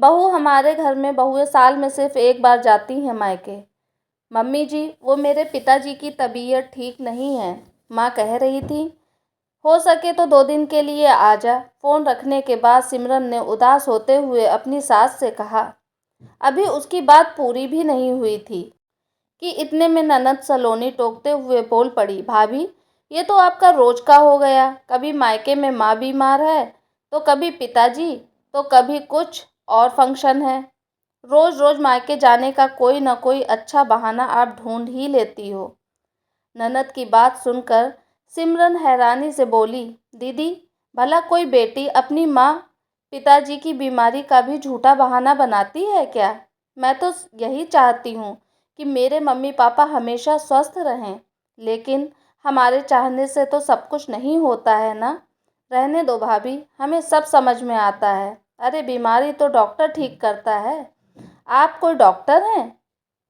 बहू हमारे घर में बहुएं साल में सिर्फ एक बार जाती हैं मायके। मम्मी जी, वो मेरे पिताजी की तबीयत ठीक नहीं है, माँ कह रही थी। हो सके तो 2 दिन के लिए आ जा। फ़ोन रखने के बाद सिमरन ने उदास होते हुए अपनी सास से कहा। अभी उसकी बात पूरी भी नहीं हुई थी कि इतने में ननद सलोनी टोकते हुए बोल पड़ी, भाभी, ये तो आपका रोज का हो गया। कभी मायके में माँ बीमार है, तो कभी पिताजी, तो कभी कुछ और फंक्शन है। रोज रोज मायके जाने का कोई न कोई अच्छा बहाना आप ढूंढ ही लेती हो। ननद की बात सुनकर सिमरन हैरानी से बोली, दीदी, भला कोई बेटी अपनी माँ पिताजी की बीमारी का भी झूठा बहाना बनाती है क्या? मैं तो यही चाहती हूँ कि मेरे मम्मी पापा हमेशा स्वस्थ रहें, लेकिन हमारे चाहने से तो सब कुछ नहीं होता है ना। रहने दो भाभी, हमें सब समझ में आता है। अरे बीमारी तो डॉक्टर ठीक करता है। आप कोई डॉक्टर हैं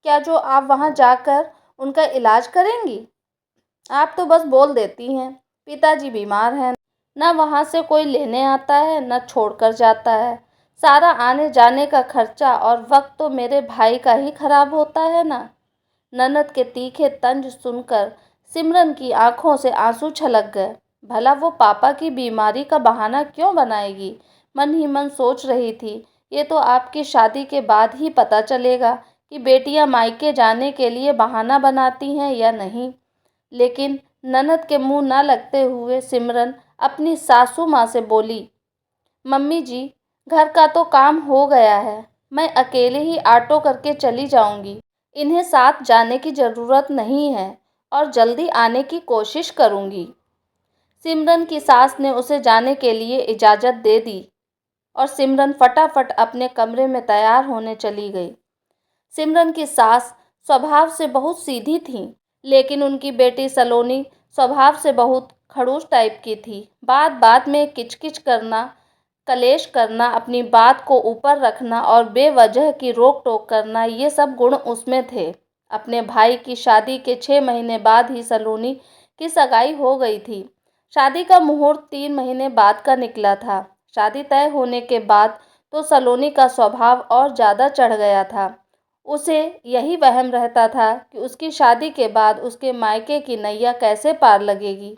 क्या जो आप वहाँ जाकर उनका इलाज करेंगी? आप तो बस बोल देती हैं पिताजी बीमार हैं, न वहाँ से कोई लेने आता है न छोड़कर जाता है। सारा आने जाने का खर्चा और वक्त तो मेरे भाई का ही खराब होता है ना। ननद के तीखे तंज सुनकर सिमरन की आंखों से आंसू छलक गए। भला वो पापा की बीमारी का बहाना क्यों बनाएगी? मन ही मन सोच रही थी, ये तो आपकी शादी के बाद ही पता चलेगा कि बेटियां मायके जाने के लिए बहाना बनाती हैं या नहीं। लेकिन ननद के मुंह न लगते हुए सिमरन अपनी सासू माँ से बोली, मम्मी जी, घर का तो काम हो गया है, मैं अकेले ही ऑटो करके चली जाऊंगी। इन्हें साथ जाने की ज़रूरत नहीं है और जल्दी आने की कोशिश करूंगी। सिमरन की सास ने उसे जाने के लिए इजाज़त दे दी और सिमरन फटाफट अपने कमरे में तैयार होने चली गई। सिमरन की सास स्वभाव से बहुत सीधी थीं, लेकिन उनकी बेटी सलोनी स्वभाव से बहुत खड़ूस टाइप की थी। बात बात में किचकिच करना, कलेश करना, अपनी बात को ऊपर रखना और बेवजह की रोक टोक करना, ये सब गुण उसमें थे। अपने भाई की शादी के 6 महीने बाद ही सलोनी की सगाई हो गई थी। शादी का मुहूर्त 3 महीने बाद का निकला था। शादी तय होने के बाद तो सलोनी का स्वभाव और ज़्यादा चढ़ गया था। उसे यही वहम रहता था कि उसकी शादी के बाद उसके मायके की नैया कैसे पार लगेगी।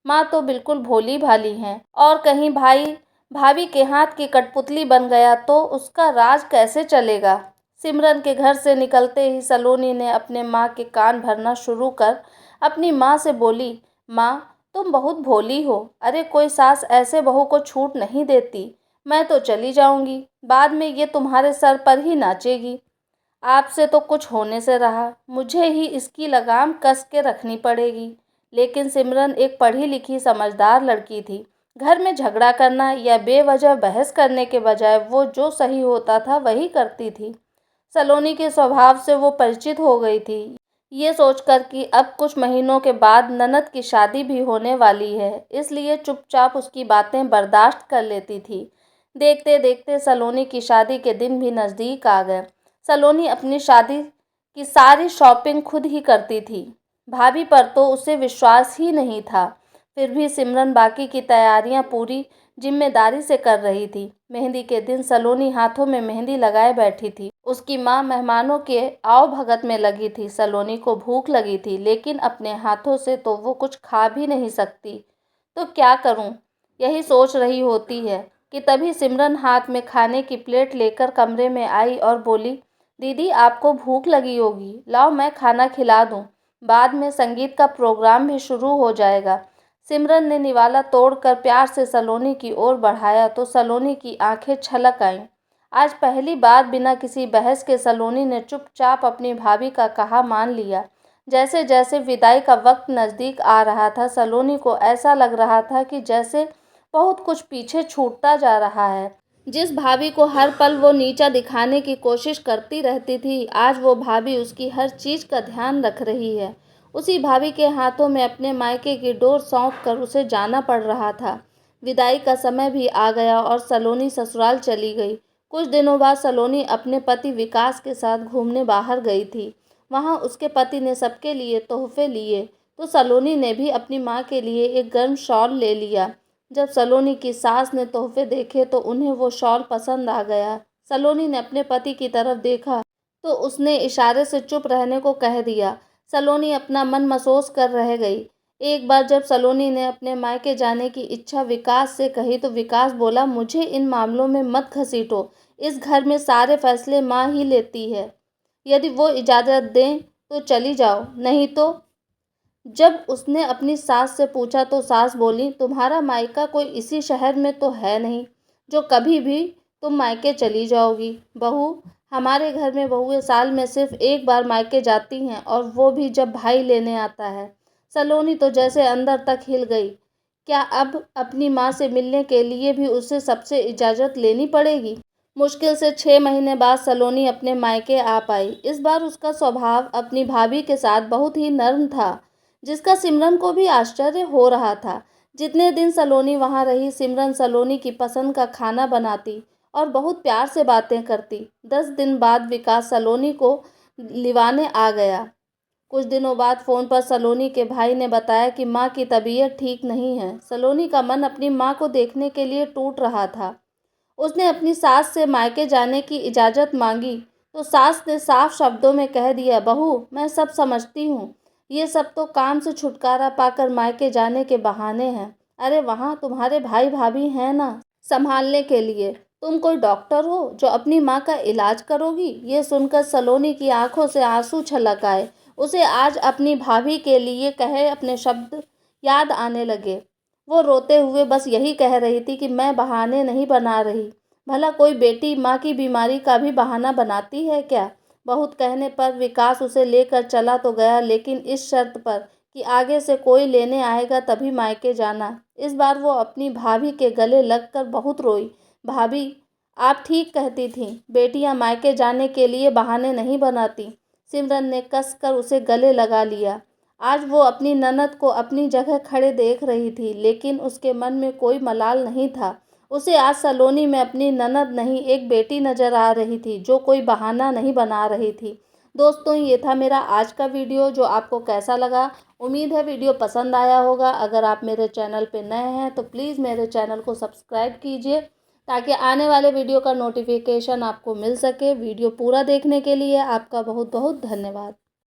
माँ तो बिल्कुल भोली भाली हैं, और कहीं भाई भाभी के हाथ की कठपुतली बन गया तो उसका राज कैसे चलेगा। सिमरन के घर से निकलते ही सलोनी ने अपने माँ के कान भरना शुरू कर अपनी माँ से बोली, माँ, तुम बहुत भोली हो। अरे कोई सास ऐसे बहू को छूट नहीं देती। मैं तो चली जाऊंगी, बाद में ये तुम्हारे सर पर ही नाचेगी। आपसे तो कुछ होने से रहा, मुझे ही इसकी लगाम कस के रखनी पड़ेगी। लेकिन सिमरन एक पढ़ी लिखी समझदार लड़की थी। घर में झगड़ा करना या बेवजह बहस करने के बजाय वो जो सही होता था वही करती थी। सलोनी के स्वभाव से वो परिचित हो गई थी, ये सोचकर कि अब कुछ महीनों के बाद ननद की शादी भी होने वाली है, इसलिए चुपचाप उसकी बातें बर्दाश्त कर लेती थी। देखते देखते सलोनी की शादी के दिन भी नज़दीक आ गए। सलोनी अपनी शादी की सारी शॉपिंग खुद ही करती थी। भाभी पर तो उसे विश्वास ही नहीं था। फिर भी सिमरन बाकी की तैयारियां पूरी जिम्मेदारी से कर रही थी। मेहंदी के दिन सलोनी हाथों में मेहंदी लगाए बैठी थी। उसकी माँ मेहमानों के आओ भगत में लगी थी। सलोनी को भूख लगी थी, लेकिन अपने हाथों से तो वो कुछ खा भी नहीं सकती। तो क्या करूं, यही सोच रही होती है कि तभी सिमरन हाथ में खाने की प्लेट लेकर कमरे में आई और बोली, दीदी, आपको भूख लगी होगी, लाओ मैं खाना खिला दूं। बाद में संगीत का प्रोग्राम भी शुरू हो जाएगा। सिमरन ने निवाला तोड़कर प्यार से सलोनी की ओर बढ़ाया तो सलोनी की आंखें छलक आईं। आज पहली बार बिना किसी बहस के सलोनी ने चुपचाप अपनी भाभी का कहा मान लिया। जैसे जैसे विदाई का वक्त नज़दीक आ रहा था, सलोनी को ऐसा लग रहा था कि जैसे बहुत कुछ पीछे छूटता जा रहा है। जिस भाभी को हर पल वो नीचा दिखाने की कोशिश करती रहती थी, आज वो भाभी उसकी हर चीज़ का ध्यान रख रही है। उसी भाभी के हाथों में अपने मायके की डोर सौंप कर उसे जाना पड़ रहा था। विदाई का समय भी आ गया और सलोनी ससुराल चली गई। कुछ दिनों बाद सलोनी अपने पति विकास के साथ घूमने बाहर गई थी। वहाँ उसके पति ने सबके लिए तोहफे लिए, तो सलोनी ने भी अपनी माँ के लिए एक गर्म शॉल ले लिया। जब सलोनी की सास ने तोहफे देखे तो उन्हें वो शॉल पसंद आ गया। सलोनी ने अपने पति की तरफ देखा तो उसने इशारे से चुप रहने को कह दिया। सलोनी अपना मन महसूस कर रह गई। एक बार जब सलोनी ने अपने मायके जाने की इच्छा विकास से कही तो विकास बोला, मुझे इन मामलों में मत घसीटो। इस घर में सारे फैसले माँ ही लेती है। यदि वो इजाज़त दें तो चली जाओ, नहीं तो। जब उसने अपनी सास से पूछा तो सास बोली, तुम्हारा मायका कोई इसी शहर में तो है नहीं जो कभी भी तुम मायके चली जाओगी। बहू, हमारे घर में बहुएं साल में सिर्फ एक बार मायके जाती हैं, और वो भी जब भाई लेने आता है। सलोनी तो जैसे अंदर तक हिल गई। क्या अब अपनी माँ से मिलने के लिए भी उसे सबसे इजाज़त लेनी पड़ेगी? मुश्किल से 6 महीने बाद सलोनी अपने मायके आ पाई। इस बार उसका स्वभाव अपनी भाभी के साथ बहुत ही नर्म था, जिसका सिमरन को भी आश्चर्य हो रहा था। जितने दिन सलोनी वहाँ रही, सिमरन सलोनी की पसंद का खाना बनाती और बहुत प्यार से बातें करती। 10 दिन बाद विकास सलोनी को लिवाने आ गया। कुछ दिनों बाद फ़ोन पर सलोनी के भाई ने बताया कि माँ की तबीयत ठीक नहीं है। सलोनी का मन अपनी माँ को देखने के लिए टूट रहा था। उसने अपनी सास से मायके जाने की इजाज़त मांगी तो सास ने साफ शब्दों में कह दिया, बहू, मैं सब समझती हूँ। ये सब तो काम से छुटकारा पाकर मायके जाने के बहाने हैं। अरे वहाँ तुम्हारे भाई भाभी हैं ना संभालने के लिए। तुम कोई डॉक्टर हो जो अपनी माँ का इलाज करोगी? ये सुनकर सलोनी की आंखों से आंसू छलक आए। उसे आज अपनी भाभी के लिए कहे अपने शब्द याद आने लगे। वो रोते हुए बस यही कह रही थी कि मैं बहाने नहीं बना रही। भला कोई बेटी माँ की बीमारी का भी बहाना बनाती है क्या? बहुत कहने पर विकास उसे लेकर चला तो गया, लेकिन इस शर्त पर कि आगे से कोई लेने आएगा तभी मायके जाना। इस बार वो अपनी भाभी के गले लगकर बहुत रोई। भाभी, आप ठीक कहती थीं, बेटियां मायके जाने के लिए बहाने नहीं बनाती। सिमरन ने कसकर उसे गले लगा लिया। आज वो अपनी ननद को अपनी जगह खड़े देख रही थी, लेकिन उसके मन में कोई मलाल नहीं था। उसे आज सलोनी में अपनी ननद नहीं, एक बेटी नज़र आ रही थी जो कोई बहाना नहीं बना रही थी। दोस्तों, ये था मेरा आज का वीडियो, जो आपको कैसा लगा। उम्मीद है वीडियो पसंद आया होगा। अगर आप मेरे चैनल पे नए हैं तो प्लीज़ मेरे चैनल को सब्सक्राइब कीजिए, ताकि आने वाले वीडियो का नोटिफिकेशन आपको मिल सके। वीडियो पूरा देखने के लिए आपका बहुत बहुत धन्यवाद।